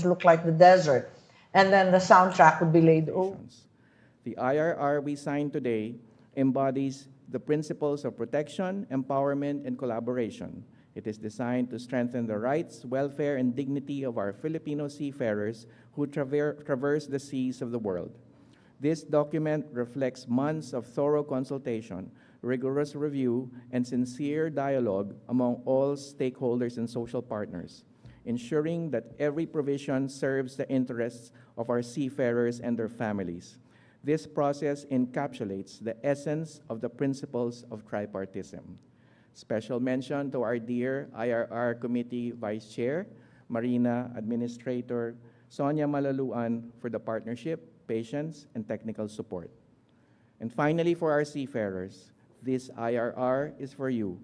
look like the desert. And then the soundtrack would be laid over. The IRR we signed today embodies the principles of protection, empowerment, and collaboration. It is designed to strengthen the rights, welfare, and dignity of our Filipino seafarers who traverse the seas of the world. This document reflects months of thorough consultation, rigorous review, and sincere dialogue among all stakeholders and social partners, ensuring that every provision serves the interests of our seafarers and their families. This process encapsulates the essence of the principles of tripartism. Special mention to our dear IRR Committee Vice Chair, Marina Administrator Sonia Malaluan for the partnership, patience, and technical support. And finally, for our seafarers, this IRR is for you.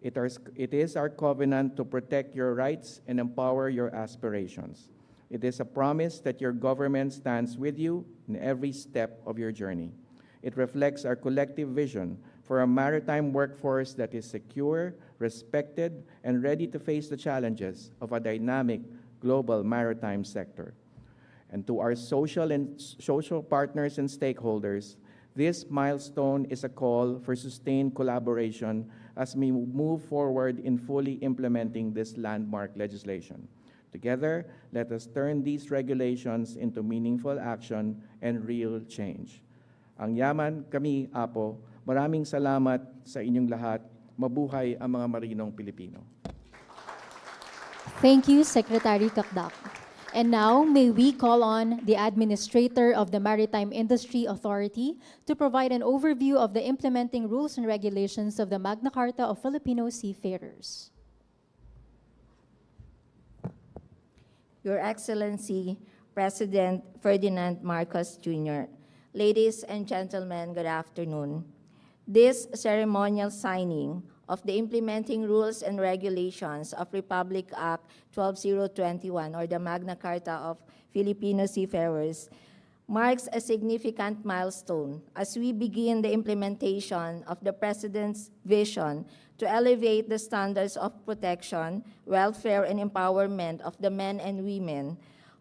It is our covenant to protect your rights and empower your aspirations. It is a promise that your government stands with you in every step of your journey. It reflects our collective vision for a maritime workforce that is secure, respected, and ready to face the challenges of a dynamic global maritime sector. And to our social partners and stakeholders, this milestone is a call for sustained collaboration as we move forward in fully implementing this landmark legislation. Together, let us turn these regulations into meaningful action and real change. Ang yaman kami, Apo, maraming salamat sa inyong lahat. Mabuhay ang mga marinong Pilipino. Thank you, Secretary Kakdak. And now, may we call on the Administrator of the Maritime Industry Authority to provide an overview of the implementing rules and regulations of the Magna Carta of Filipino Seafarers. Your Excellency, President Ferdinand Marcos Jr., ladies and gentlemen, good afternoon. This ceremonial signing of the Implementing Rules and Regulations of Republic Act 12021, or the Magna Carta of Filipino Seafarers, marks a significant milestone as we begin the implementation of the President's vision to elevate the standards of protection, welfare, and empowerment of the men and women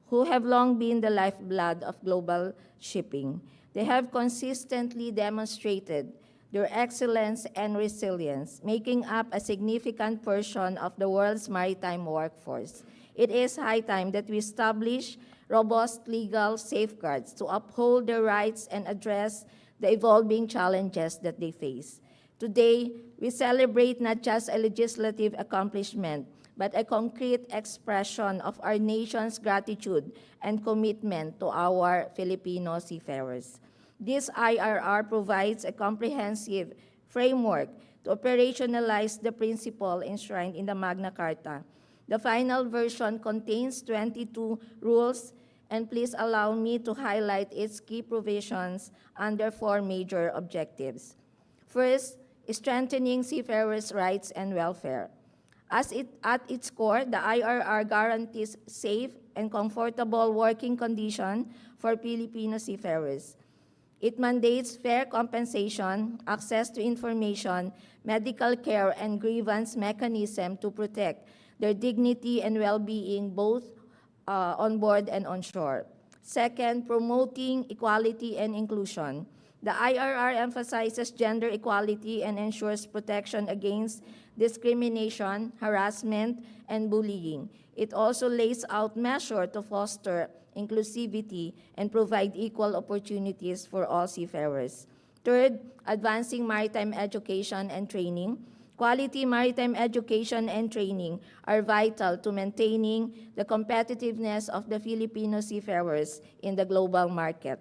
who have long been the lifeblood of global shipping. They have consistently demonstrated their excellence and resilience, making up a significant portion of the world's maritime workforce. It is high time that we establish robust legal safeguards to uphold their rights and address the evolving challenges that they face. Today, we celebrate not just a legislative accomplishment, but a concrete expression of our nation's gratitude and commitment to our Filipino seafarers. This IRR provides a comprehensive framework to operationalize the principle enshrined in the Magna Carta. The final version contains 22 rules, and please allow me to highlight its key provisions under 4 major objectives. First, strengthening seafarers' rights and welfare. At its core, the IRR guarantees safe and comfortable working conditions for Filipino seafarers. It mandates fair compensation, access to information, medical care, and grievance mechanism to protect their dignity and well-being both on board and on shore. Second, promoting equality and inclusion. The IRR emphasizes gender equality and ensures protection against discrimination, harassment, and bullying. It also lays out measures to foster inclusivity and provide equal opportunities for all seafarers. Third, advancing maritime education and training. Quality maritime education and training are vital to maintaining the competitiveness of the Filipino seafarers in the global market.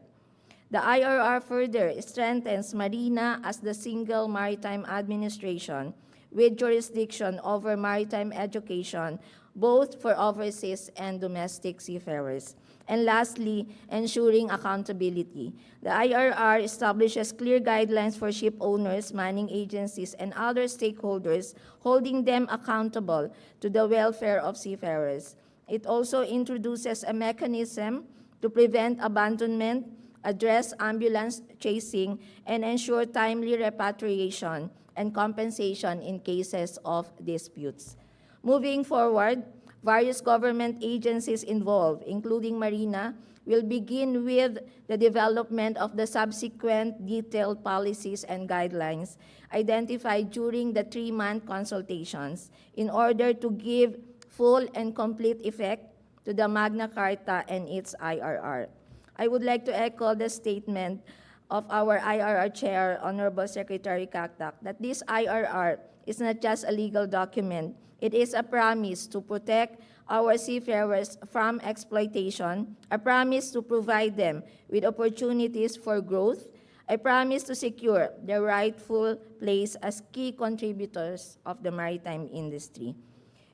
The IRR further strengthens Marina as the single maritime administration with jurisdiction over maritime education, both for overseas and domestic seafarers. And lastly, ensuring accountability. The IRR establishes clear guidelines for ship owners, manning agencies, and other stakeholders, holding them accountable to the welfare of seafarers. It also introduces a mechanism to prevent abandonment, address ambulance chasing, and ensure timely repatriation and compensation in cases of disputes. Moving forward, Various government agencies involved, including Marina, will begin with the development of the subsequent detailed policies and guidelines identified during the 3-month consultations in order to give full and complete effect to the Magna Carta and its IRR. I would like to echo the statement of our IRR Chair, Honorable Secretary Kaktak, that this IRR is not just a legal document. It is a promise to protect our seafarers from exploitation, a promise to provide them with opportunities for growth, a promise to secure their rightful place as key contributors of the maritime industry.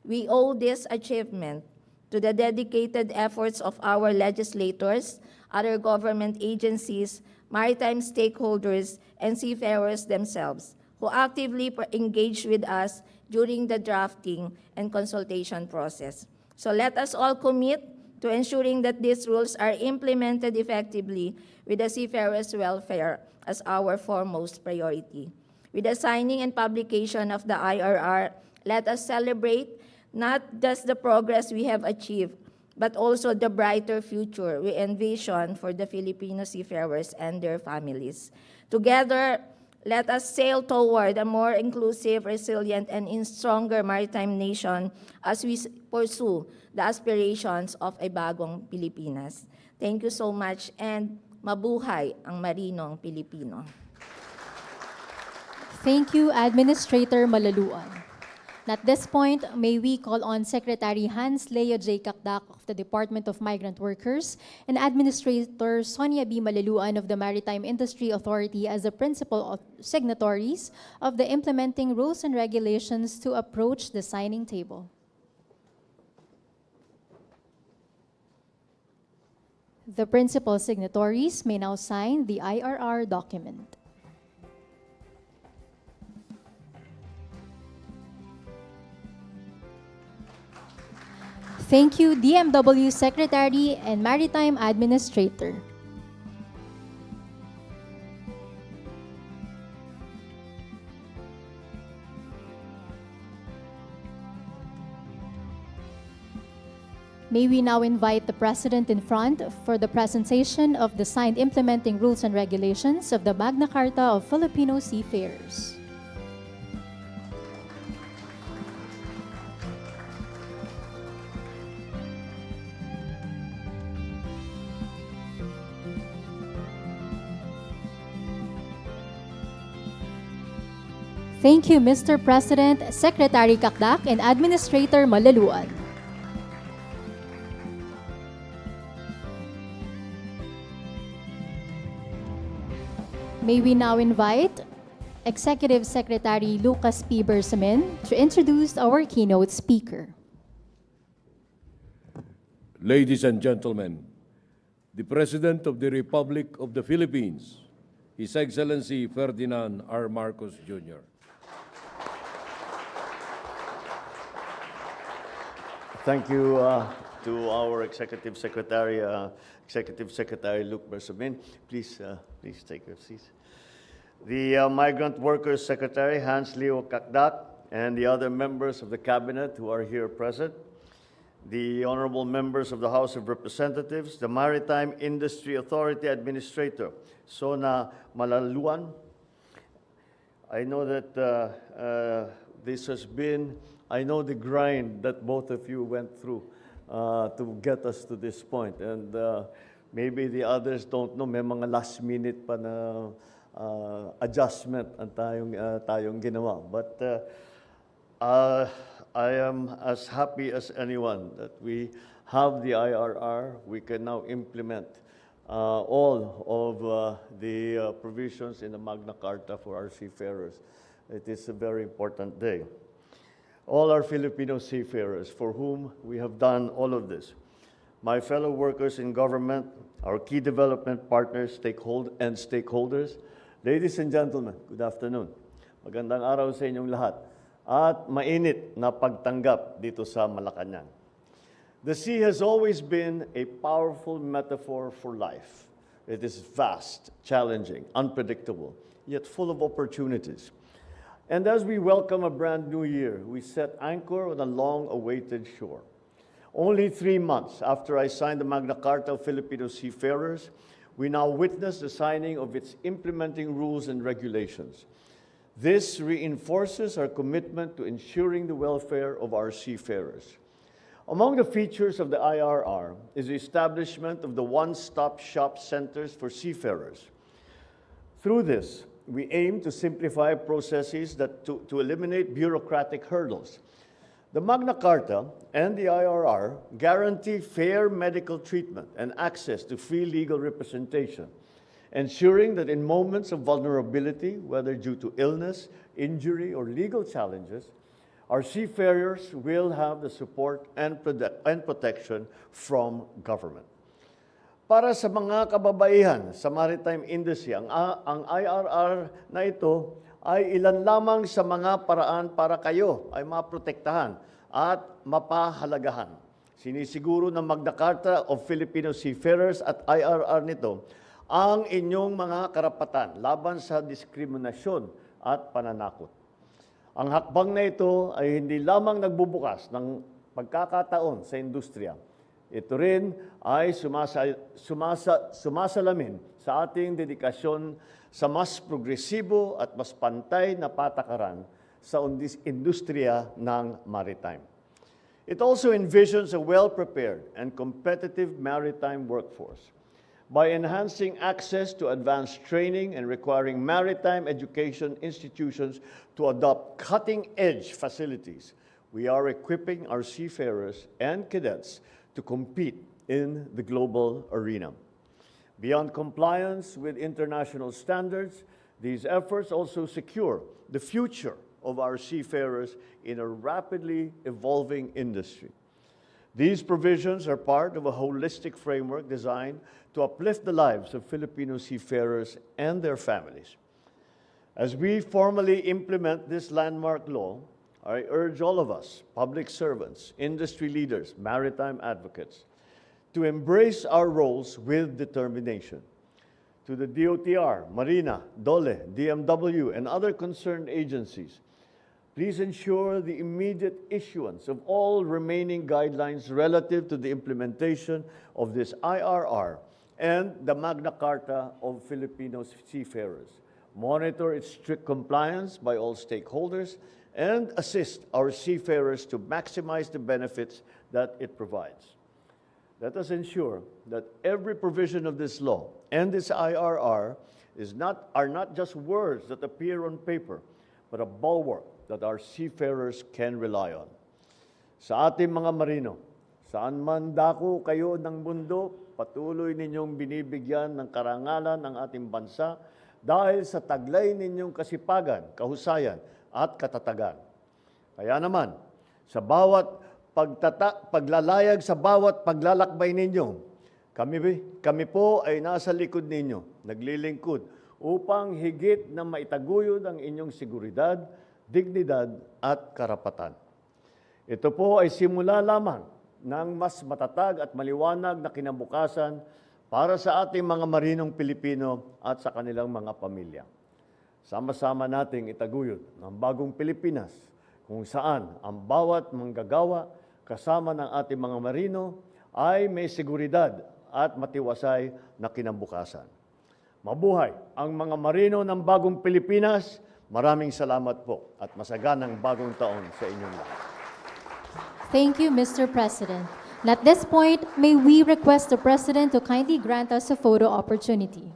We owe this achievement to the dedicated efforts of our legislators, other government agencies, maritime stakeholders, and seafarers themselves, who actively engaged with us during the drafting and consultation process. So let us all commit to ensuring that these rules are implemented effectively with the seafarers' welfare as our foremost priority. With the signing and publication of the IRR, let us celebrate not just the progress we have achieved, but also the brighter future we envision for the Filipino seafarers and their families. Together, let us sail toward a more inclusive, resilient, and stronger maritime nation as we pursue the aspirations of a bagong Pilipinas. Thank you so much, and mabuhay ang marinong Pilipino. Thank you, Administrator Malaluan. At this point, may we call on Secretary Hans Leo J. Kakdak of the Department of Migrant Workers and Administrator Sonia B. Malaluan of the Maritime Industry Authority as the principal signatories of the implementing rules and regulations to approach the signing table. The principal signatories may now sign the IRR document. Thank you, DMW Secretary and Maritime Administrator. May we now invite the President in front for the presentation of the signed implementing rules and regulations of the Magna Carta of Filipino Seafarers. Thank you, Mr. President, Secretary Kakdak, and Administrator Malaluan. May we now invite Executive Secretary Lucas P. Bersamin to introduce our keynote speaker. Ladies and gentlemen, the President of the Republic of the Philippines, His Excellency Ferdinand R. Marcos Jr. Thank you to our Executive Secretary Luke Bersamin. Please take your seats. The Migrant Workers Secretary, Hans Leo Kakdak, and the other members of the Cabinet who are here present, the honorable members of the House of Representatives, the Maritime Industry Authority Administrator, Sona Malaluan. I know that this has been, I know the grind that both of you went through to get us to this point. And maybe the others don't know, may mga last minute pa na adjustment ang tayong ginawa. But I am as happy as anyone that we have the IRR. We can now implement all of the provisions in the Magna Carta for our seafarers. It is a very important day. All our Filipino seafarers for whom we have done all of this. My fellow workers in government, our key development partners, stakeholders, ladies and gentlemen, good afternoon. Magandang araw sa inyong lahat. At mainit na pagtanggap dito sa Malacañan. The sea has always been a powerful metaphor for life. It is vast, challenging, unpredictable, yet full of opportunities. And as we welcome a brand new year, we set anchor on a long-awaited shore. Only 3 months after I signed the Magna Carta of Filipino Seafarers, we now witness the signing of its implementing rules and regulations. This reinforces our commitment to ensuring the welfare of our seafarers. Among the features of the IRR is the establishment of the one-stop shop centers for seafarers. Through this, we aim to simplify processes to eliminate bureaucratic hurdles. The Magna Carta and the IRR guarantee fair medical treatment and access to free legal representation, ensuring that in moments of vulnerability, whether due to illness, injury, or legal challenges, our seafarers will have the support and protection from government. Para sa mga kababaihan sa maritime industry, ang IRR na ito ay ilan lamang sa mga paraan para kayo ay maprotektahan at mapahalagahan. Sinisiguro ng Magna Carta of Filipino Seafarers at IRR nito ang inyong mga karapatan laban sa diskriminasyon at pananakot. Ang hakbang na ito ay hindi lamang nagbubukas ng pagkakataon sa industriya. Ito rin ay sumasalamin sa ating dedikasyon sa mas progresibo at mas pantay na patakaran sa industriya ng maritime. It also envisions a well-prepared and competitive maritime workforce. By enhancing access to advanced training and requiring maritime education institutions to adopt cutting-edge facilities, we are equipping our seafarers and cadets to compete in the global arena. Beyond compliance with international standards, these efforts also secure the future of our seafarers in a rapidly evolving industry. These provisions are part of a holistic framework designed to uplift the lives of Filipino seafarers and their families. As we formally implement this landmark law, I urge all of us, public servants, industry leaders, maritime advocates, to embrace our roles with determination. To the DOTR, Marina, DOLE, DMW, and other concerned agencies, please ensure the immediate issuance of all remaining guidelines relative to the implementation of this IRR and the Magna Carta of Filipino Seafarers. Monitor its strict compliance by all stakeholders and assist our seafarers to maximize the benefits that it provides. Let us ensure that every provision of this law and this IRR are not just words that appear on paper, but a bulwark that our seafarers can rely on. Sa ating mga marino, saan man dako kayo ng mundo, patuloy ninyong binibigyan ng karangalan ng ating bansa dahil sa taglay ninyong kasipagan, kahusayan, at katatagan. Kaya naman, sa bawat paglalayag sa bawat paglalakbay ninyo, kami po ay nasa likod ninyo, naglilingkod upang higit na maitaguyod ang inyong seguridad, dignidad at karapatan. Ito po ay simula lamang ng mas matatag at maliwanag na kinabukasan para sa ating mga marinong Pilipino at sa kanilang mga pamilya. Sama-sama nating itaguyod ng bagong Pilipinas kung saan ang bawat manggagawa kasama ng ating mga marino ay may seguridad at matiwasay na kinabukasan. Mabuhay ang mga marino ng bagong Pilipinas. Maraming salamat po at masaganang bagong taon sa inyong lahat. Thank you, Mr. President. And at this point, may we request the President to kindly grant us a photo opportunity.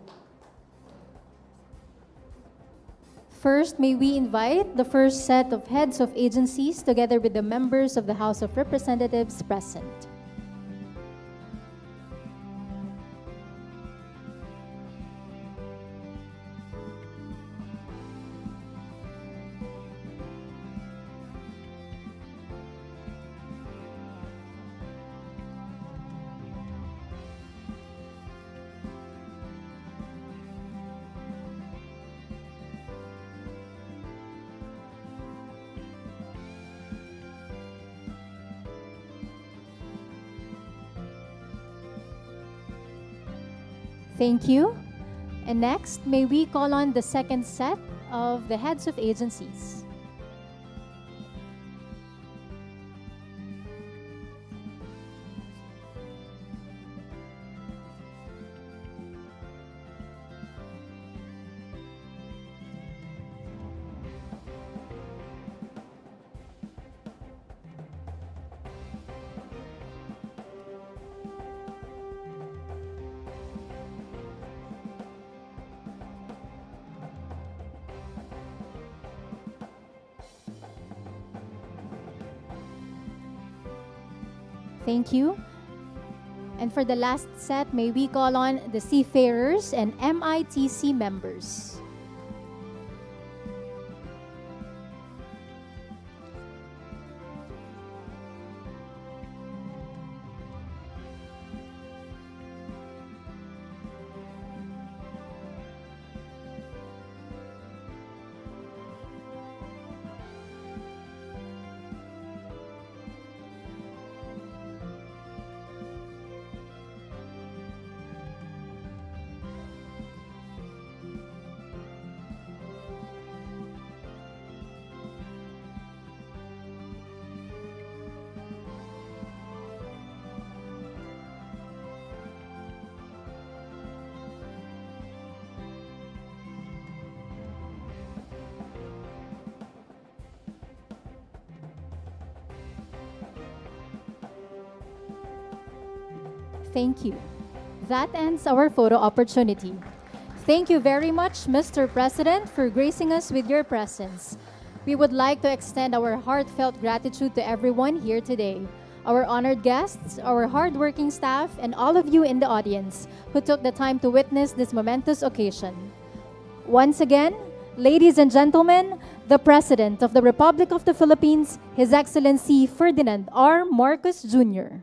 First, may we invite the first set of heads of agencies together with the members of the House of Representatives present. Thank you. And next, may we call on the second set of the heads of agencies. Thank you. And for the last set, may we call on the seafarers and MITC members. Thank you. That ends our photo opportunity. Thank you very much, Mr. President, for gracing us with your presence. We would like to extend our heartfelt gratitude to everyone here today, our honored guests, our hardworking staff, and all of you in the audience who took the time to witness this momentous occasion. Once again, ladies and gentlemen, the President of the Republic of the Philippines, His Excellency Ferdinand R. Marcos Jr.